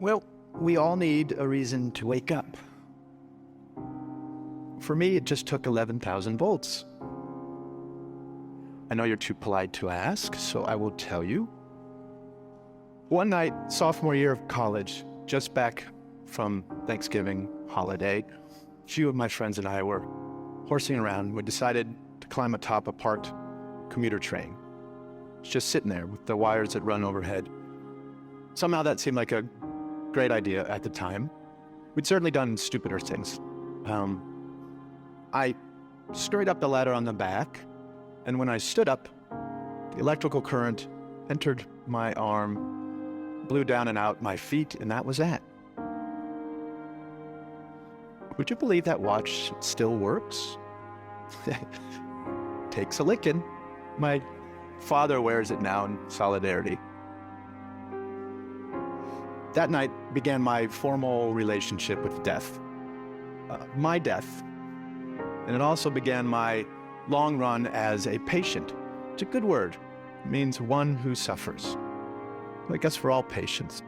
Well, we all need a reason to wake up. For me, it just took 11,000 volts. I know you're too polite to ask, so I will tell you. One night, sophomore year of college, just back from Thanksgiving holiday, a few of my friends and I were horsing around. We decided to climb atop a parked commuter train. It's just sitting there with the wires that run overhead. Somehow that seemed like a great idea at the time. We'd certainly done stupider things. I scurried up the ladder on the back, and when I stood up, the electrical current entered my arm, blew down and out my feet, and that was that. Would you believe that watch still works? Takes a licking. My father wears it now in solidarity. That night began my formal relationship with death. My death. And it also began my long run as a patient. It's a good word. It means one who suffers. I guess we're all patients.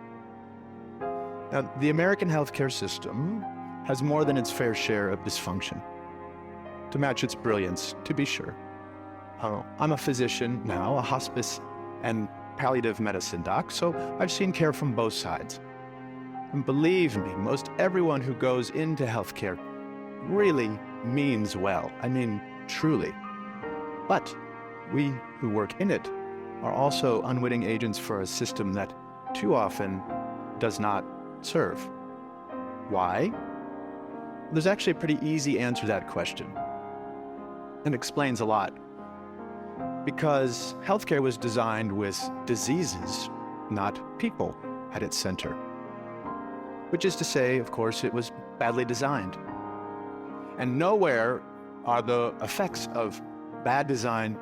Now, the American healthcare system has more than its fair share of dysfunction. To match its brilliance, to be sure. I'm a physician now, a hospice and palliative medicine doc, so I've seen care from both sides. And believe me, most everyone who goes into healthcare really means well. I mean, truly. But we who work in it are also unwitting agents for a system that too often does not serve. Why? There's actually a pretty easy answer to that question. And explains a lot. Because healthcare was designed with diseases, not people, at its center. Which is to say, of course, it was badly designed. And nowhere are the effects of bad design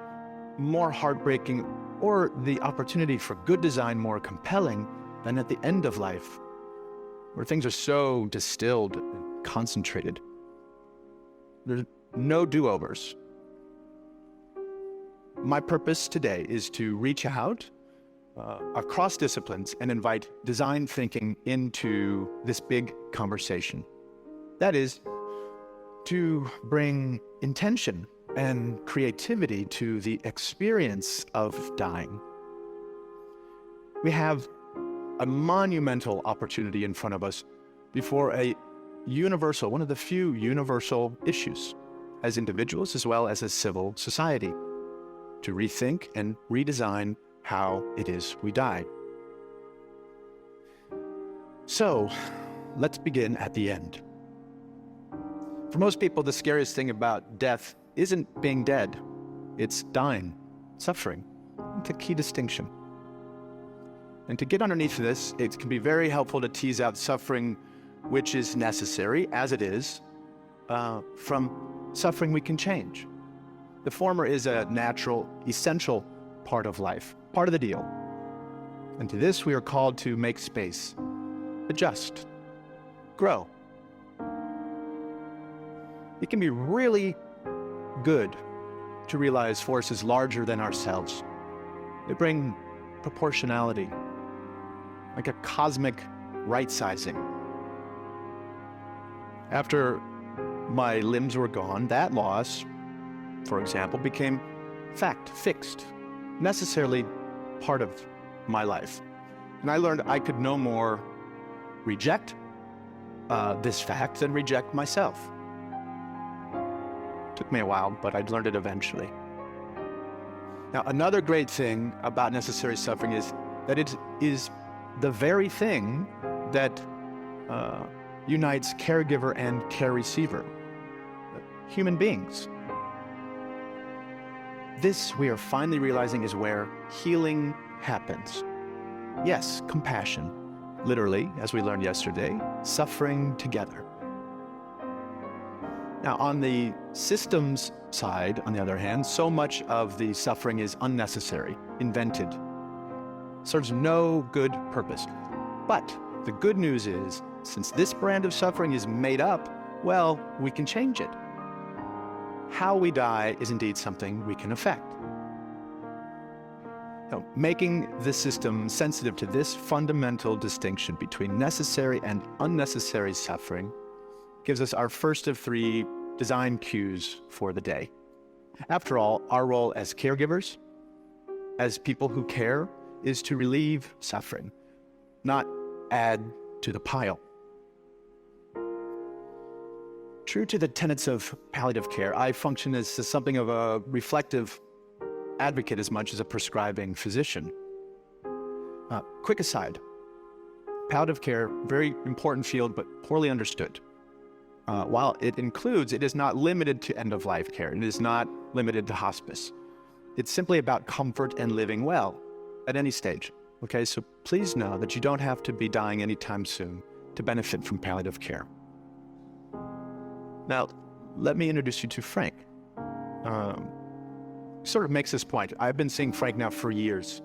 more heartbreaking or the opportunity for good design more compelling than at the end of life, where things are so distilled and concentrated. There's no do-overs. My purpose today is to reach out across disciplines and invite design thinking into this big conversation. That is, to bring intention and creativity to the experience of dying. We have a monumental opportunity in front of us before a universal, one of the few universal issues, as individuals as well as a civil society, to rethink and redesign how it is we die. So, let's begin at the end. For most people, the scariest thing about death isn't being dead, it's dying, suffering. It's a key distinction. And to get underneath this, it can be very helpful to tease out suffering which is necessary, as it is, from suffering we can change. The former is a natural, essential part of life, part of the deal. And to this we are called to make space, adjust, grow. It can be really good to realize forces larger than ourselves. They bring proportionality, like a cosmic right-sizing. After my limbs were gone, that loss, for example, became fact, fixed, necessarily part of my life. And I learned I could no more reject this fact than reject myself. Took me a while, but I'd learned it eventually. Now, another great thing about necessary suffering is that it is the very thing that unites caregiver and care receiver, human beings. This, we are finally realizing, is where healing happens. Yes, compassion, literally, as we learned yesterday, suffering together. Now, on the systems side, on the other hand, so much of the suffering is unnecessary, invented, serves no good purpose. But the good news is, since this brand of suffering is made up, well, we can change it. How we die is indeed something we can affect. Now, making the system sensitive to this fundamental distinction between necessary and unnecessary suffering gives us our first of 3 design cues for the day. After all, our role as caregivers, as people who care, is to relieve suffering, not add to the pile. True to the tenets of palliative care, I function as something of a reflective advocate as much as a prescribing physician. Quick aside, palliative care, very important field, but poorly understood. While it is not limited to end-of-life care. It is not limited to hospice. It's simply about comfort and living well at any stage. Okay, so please know that you don't have to be dying anytime soon to benefit from palliative care. Now, let me introduce you to Frank. Sort of makes this point. I've been seeing Frank now for years.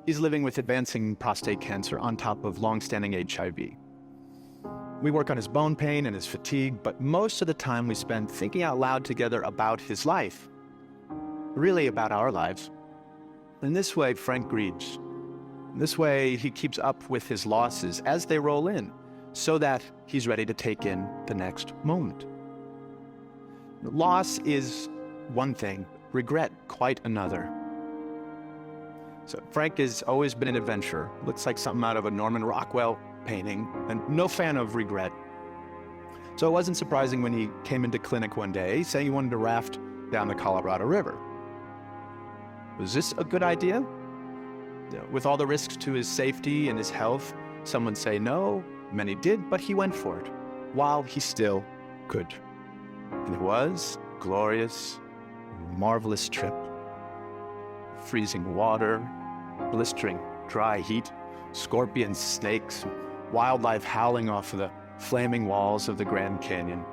He's living with advancing prostate cancer on top of long-standing HIV. We work on his bone pain and his fatigue, but most of the time we spend thinking out loud together about his life, really about our lives. In this way, Frank grieves. In this way, he keeps up with his losses as they roll in, so that he's ready to take in the next moment. Loss is one thing, regret quite another. So Frank has always been an adventurer. Looks like something out of a Norman Rockwell painting, and no fan of regret. So it wasn't surprising when he came into clinic one day saying he wanted to raft down the Colorado River. Was this a good idea? With all the risks to his safety and his health, some would say no, many did, but he went for it, while he still could. And it was a glorious, marvelous trip. Freezing water, blistering dry heat, scorpions, snakes, wildlife howling off of the flaming walls of the Grand Canyon.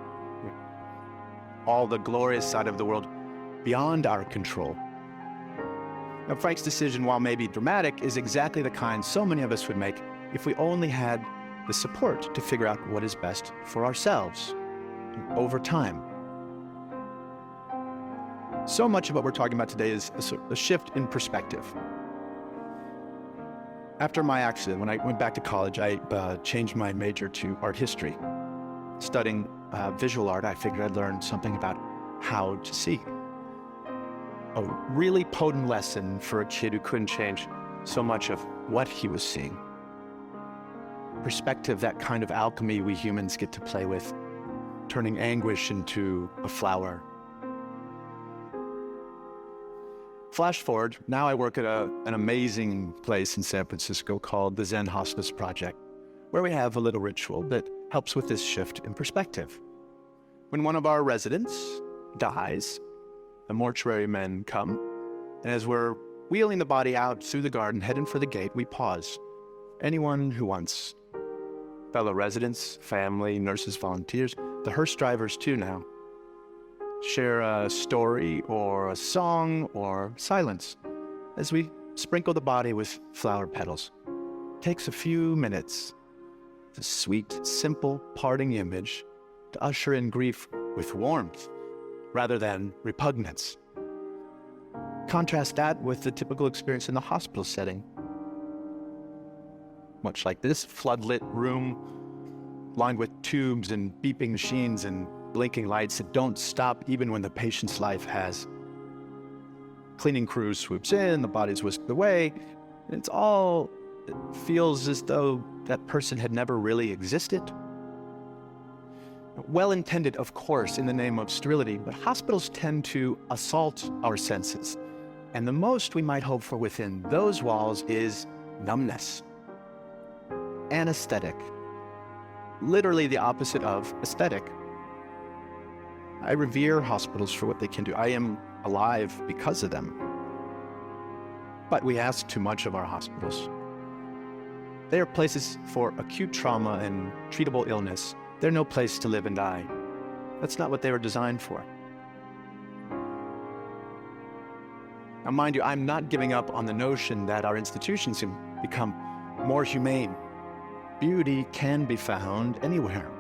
All the glorious side of the world beyond our control. Now, Frank's decision, while maybe dramatic, is exactly the kind so many of us would make if we only had the support to figure out what is best for ourselves over time. So much of what we're talking about today is a shift in perspective. After my accident, when I went back to college, I changed my major to art history. Studying visual art, I figured I'd learn something about how to see. A really potent lesson for a kid who couldn't change so much of what he was seeing. Perspective, that kind of alchemy we humans get to play with, turning anguish into a flower. Flash forward, now I work at an amazing place in San Francisco called the Zen Hospice Project, where we have a little ritual that helps with this shift in perspective. When one of our residents dies, the mortuary men come, and as we're wheeling the body out through the garden, heading for the gate, we pause. Anyone who wants, fellow residents, family, nurses, volunteers, the hearse drivers too now, share a story or a song or silence as we sprinkle the body with flower petals. It takes a few minutes, the sweet, simple parting image to usher in grief with warmth rather than repugnance. Contrast that with the typical experience in the hospital setting. Much like this floodlit room lined with tubes and beeping machines and blinking lights that don't stop even when the patient's life has. Cleaning crew swoops in, the body's whisked away, and it feels as though that person had never really existed. Well-intended, of course, in the name of sterility, but hospitals tend to assault our senses. And the most we might hope for within those walls is numbness. Anesthetic. Literally the opposite of aesthetic. I revere hospitals for what they can do. I am alive because of them. But we ask too much of our hospitals. They are places for acute trauma and treatable illness. They're no place to live and die. That's not what they were designed for. Now, mind you, I'm not giving up on the notion that our institutions can become more humane. Beauty can be found anywhere.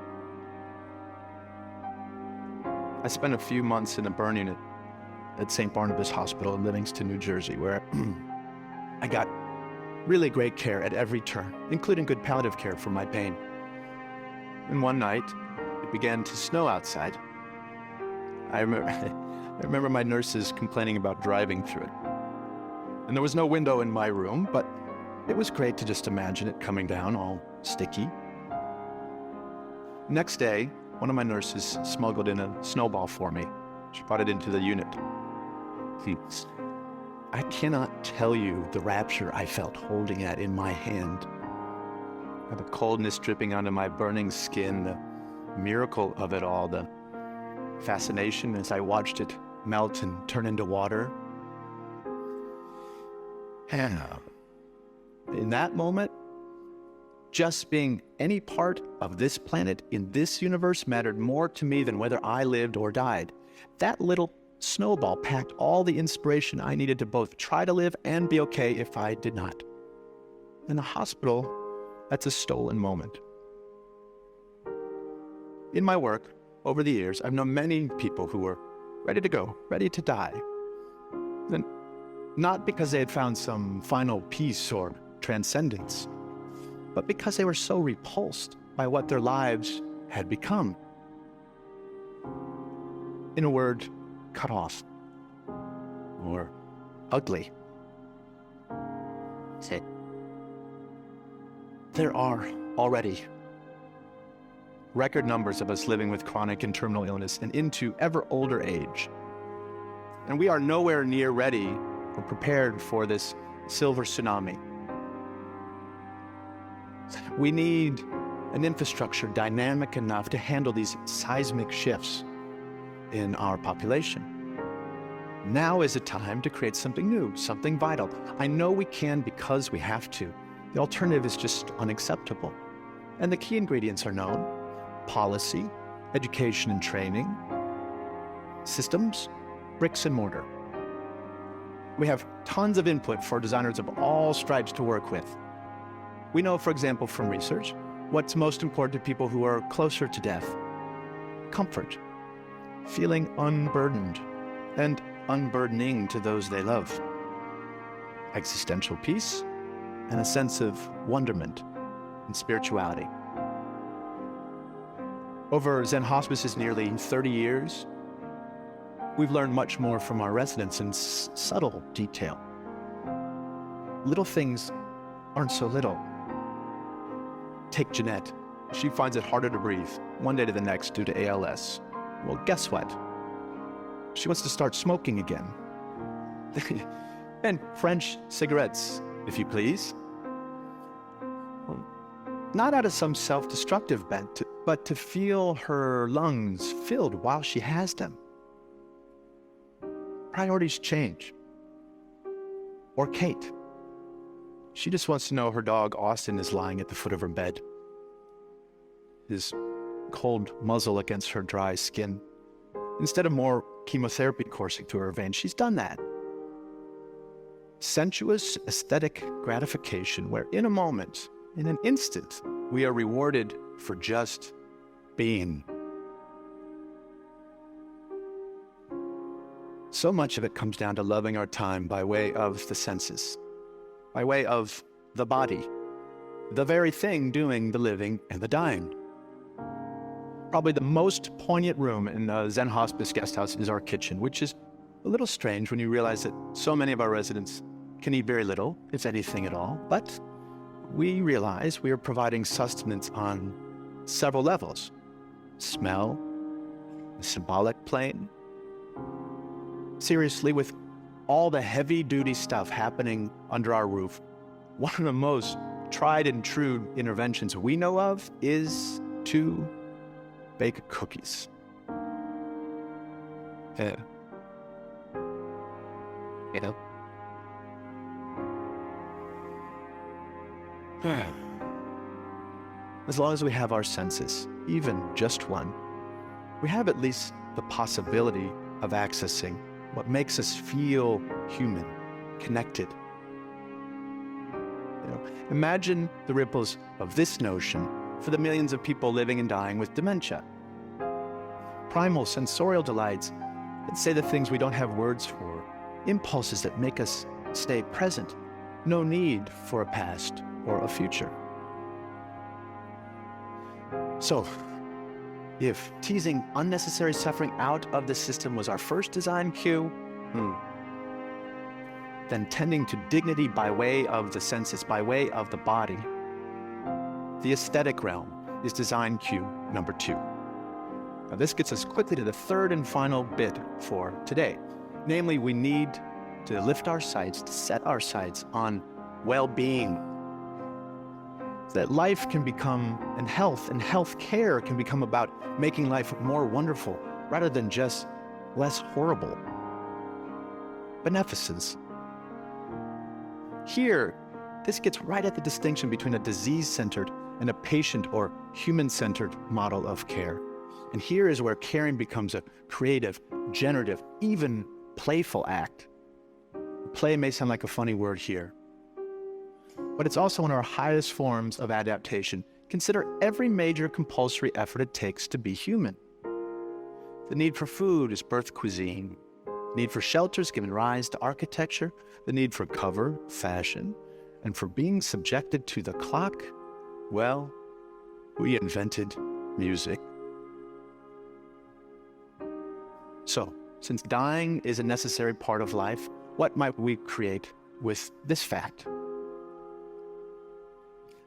I spent a few months in a burn unit at St. Barnabas Hospital in Livingston, New Jersey, where I got really great care at every turn, including good palliative care for my pain. And one night, it began to snow outside. I remember my nurses complaining about driving through it. And there was no window in my room, but it was great to just imagine it coming down all sticky. Next day, one of my nurses smuggled in a snowball for me. She brought it into the unit. I cannot tell you the rapture I felt holding it in my hand. The coldness dripping onto my burning skin, the miracle of it all, the fascination as I watched it melt and turn into water. And in that moment, just being any part of this planet in this universe mattered more to me than whether I lived or died. That little snowball packed all the inspiration I needed to both try to live and be okay if I did not. In a hospital, that's a stolen moment. In my work, over the years, I've known many people who were ready to go, ready to die. And not because they had found some final peace or transcendence, but because they were so repulsed by what their lives had become. In a word, cut off, or ugly. There are already record numbers of us living with chronic and terminal illness and into ever older age. And we are nowhere near ready or prepared for this silver tsunami. We need an infrastructure dynamic enough to handle these seismic shifts in our population. Now is a time to create something new, something vital. I know we can because we have to. The alternative is just unacceptable. And the key ingredients are known: policy, education and training, systems, bricks and mortar. We have tons of input for designers of all stripes to work with. We know, for example, from research, what's most important to people who are closer to death: comfort, feeling unburdened, and unburdening to those they love, existential peace, and a sense of wonderment and spirituality. Over Zen Hospice's nearly 30 years, we've learned much more from our residents in subtle detail. Little things aren't so little. Take Jeanette. She finds it harder to breathe one day to the next due to ALS. Well, guess what? She wants to start smoking again. And French cigarettes, if you please. Not out of some self-destructive bent, but to feel her lungs filled while she has them. Priorities change. Or Kate. She just wants to know her dog Austin is lying at the foot of her bed, his cold muzzle against her dry skin. Instead of more chemotherapy coursing through her veins, she's done that. Sensuous, aesthetic gratification where in a moment, in an instant, we are rewarded for just being. So much of it comes down to loving our time by way of the senses, by way of the body, the very thing doing the living and the dying. Probably the most poignant room in the Zen Hospice guest house is our kitchen, which is a little strange when you realize that so many of our residents can eat very little, if anything at all, but we realize we are providing sustenance on several levels. Smell, the symbolic plane. Seriously, with all the heavy-duty stuff happening under our roof, one of the most tried and true interventions we know of is to bake cookies. You know? As long as we have our senses, even just one, we have at least the possibility of accessing what makes us feel human, connected. Imagine the ripples of this notion for the millions of people living and dying with dementia. Primal sensorial delights that say the things we don't have words for, impulses that make us stay present, no need for a past or a future. So, if teasing unnecessary suffering out of the system was our first design cue, then tending to dignity by way of the senses, by way of the body, the aesthetic realm, is design cue number 2. Now this gets us quickly to the third and final bit for today. Namely, we need to lift our sights, to set our sights on well-being. So that life can become, and health care can become about making life more wonderful rather than just less horrible. Beneficence. Here, this gets right at the distinction between a disease-centered and a patient or human-centered model of care. And here is where caring becomes a creative, generative, even playful act. Play may sound like a funny word here, but it's also one of our highest forms of adaptation. Consider every major compulsory effort it takes to be human. The need for food is birth cuisine. The need for shelters given rise to architecture. The need for cover, fashion, and for being subjected to the clock, well, we invented music. So, since dying is a necessary part of life, what might we create with this fact?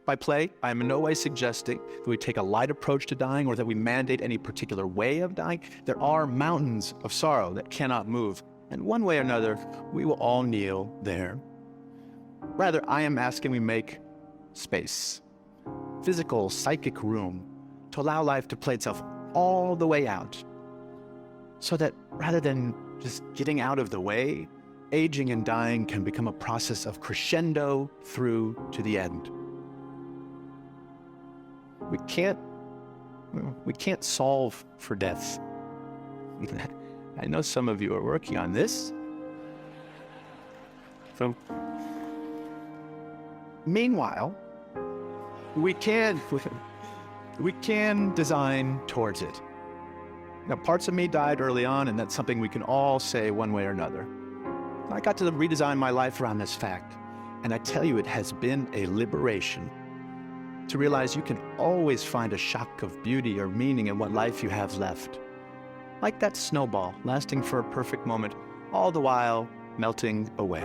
By play, I am in no way suggesting that we take a light approach to dying or that we mandate any particular way of dying. There are mountains of sorrow that cannot move, and one way or another, we will all kneel there. Rather, I am asking we make space, physical, psychic room, to allow life to play itself all the way out, so that rather than just getting out of the way, aging and dying can become a process of crescendo through to the end. We can't solve for death. I know some of you are working on this. So, meanwhile, we can design towards it. Now, parts of me died early on, and that's something we can all say one way or another. I got to redesign my life around this fact, and I tell you, it has been a liberation to realize you can always find a shock of beauty or meaning in what life you have left. Like that snowball lasting for a perfect moment, all the while melting away.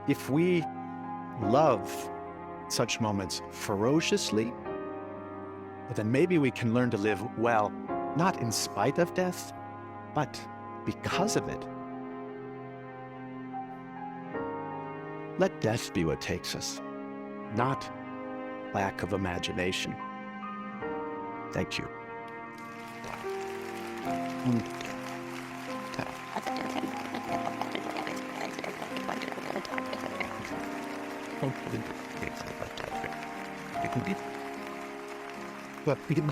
If we love such moments ferociously, then maybe we can learn to live well, not in spite of death, but because of it. Let death be what takes us, not lack of imagination. Thank you. But we can